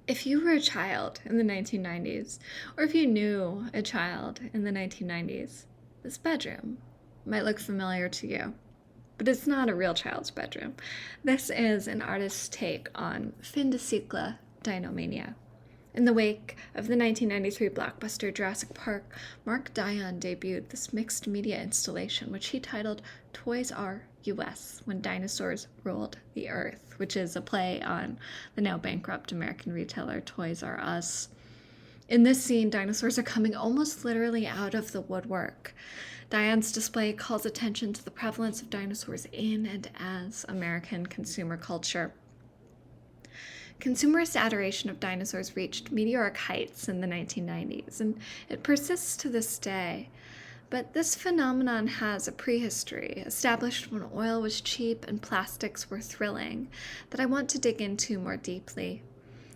If you were a child in the 1990s, or if you knew a child in the 1990s, this bedroom might look familiar to you. But it's not a real child's bedroom. This is an artist's take on fin de siècle dinomania. In the wake of the 1993 blockbuster Jurassic Park, Mark Dion debuted this mixed media installation, which he titled Toys R US, When Dinosaurs Ruled the Earth, which is a play on the now bankrupt American retailer Toys R Us. In this scene, dinosaurs are coming almost literally out of the woodwork. Dion's display calls attention to the prevalence of dinosaurs in and as American consumer culture. Consumerist adoration of dinosaurs reached meteoric heights in the 1990s, and it persists to this day. But this phenomenon has a prehistory, established when oil was cheap and plastics were thrilling, that I want to dig into more deeply.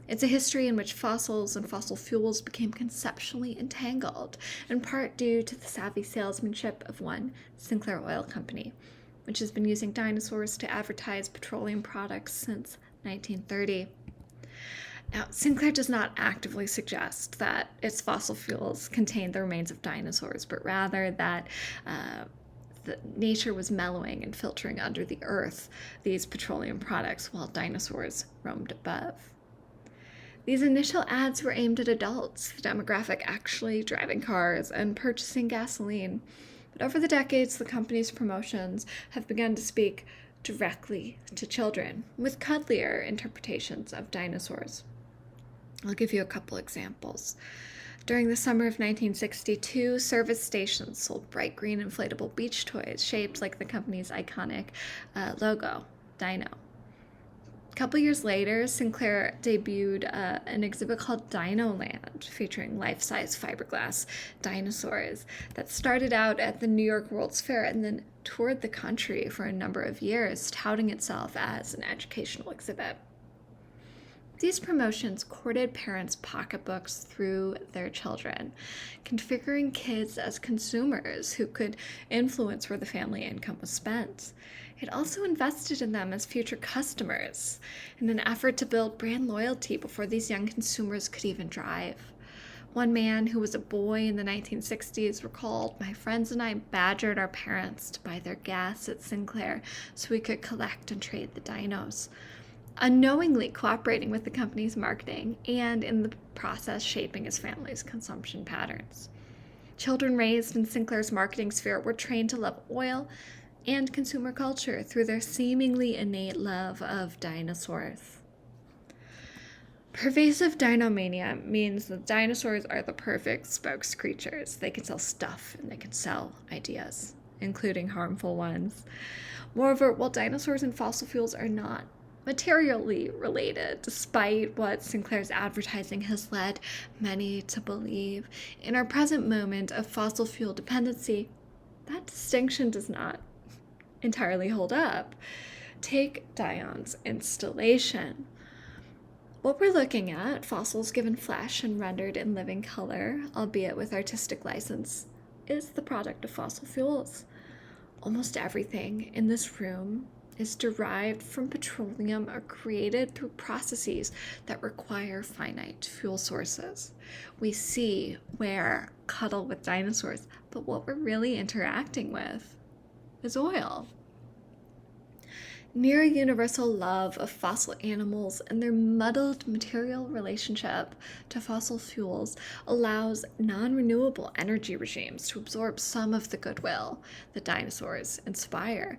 It's a history in which fossils and fossil fuels became conceptually entangled, in part due to the savvy salesmanship of one Sinclair Oil Company, which has been using dinosaurs to advertise petroleum products since 1930. Now, Sinclair does not actively suggest that its fossil fuels contained the remains of dinosaurs, but rather that nature was mellowing and filtering under the earth these petroleum products while dinosaurs roamed above. These initial ads were aimed at adults, the demographic actually driving cars and purchasing gasoline. But over the decades, the company's promotions have begun to speak directly to children, with cuddlier interpretations of dinosaurs. I'll give you a couple examples. During the summer of 1962, service stations sold bright green inflatable beach toys shaped like the company's iconic logo, Dino. A couple years later, Sinclair debuted an exhibit called Dino Land, featuring life-size fiberglass dinosaurs that started out at the New York World's Fair and then toured the country for a number of years, touting itself as an educational exhibit. These promotions courted parents' pocketbooks through their children, configuring kids as consumers who could influence where the family income was spent. It also invested in them as future customers in an effort to build brand loyalty before these young consumers could even drive. One man who was a boy in the 1960s recalled, "My friends and I badgered our parents to buy their gas at Sinclair so we could collect and trade the dinos," unknowingly cooperating with the company's marketing and in the process shaping his family's consumption patterns. Children raised in Sinclair's marketing sphere were trained to love oil and consumer culture through their seemingly innate love of dinosaurs. Pervasive dinomania means that dinosaurs are the perfect spokes creatures. They can sell stuff and they can sell ideas, including harmful ones. Moreover, while dinosaurs and fossil fuels are not materially related, despite what Sinclair's advertising has led many to believe, in our present moment of fossil fuel dependency, that distinction does not entirely hold up. Take Dion's installation. What we're looking at, fossils given flesh and rendered in living color, albeit with artistic license, is the product of fossil fuels. Almost everything in this room is derived from petroleum or created through processes that require finite fuel sources. We see, wear, cuddle with dinosaurs, but what we're really interacting with is oil. Near universal love of fossil animals and their muddled material relationship to fossil fuels allows non-renewable energy regimes to absorb some of the goodwill that dinosaurs inspire.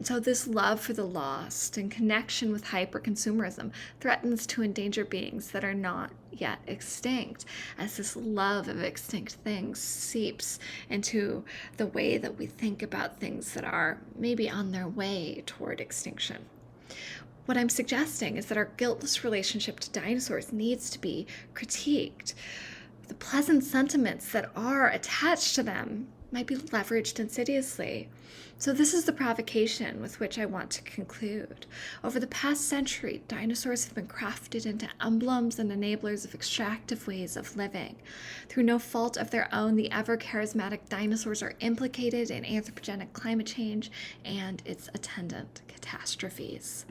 So this love for the lost in connection with hyper-consumerism threatens to endanger beings that are not yet extinct, as this love of extinct things seeps into the way that we think about things that are maybe on their way toward extinction. What I'm suggesting is that our guiltless relationship to dinosaurs needs to be critiqued. The pleasant sentiments that are attached to them might be leveraged insidiously. So this is the provocation with which I want to conclude. Over the past century, dinosaurs have been crafted into emblems and enablers of extractive ways of living. Through no fault of their own, the ever-charismatic dinosaurs are implicated in anthropogenic climate change and its attendant catastrophes.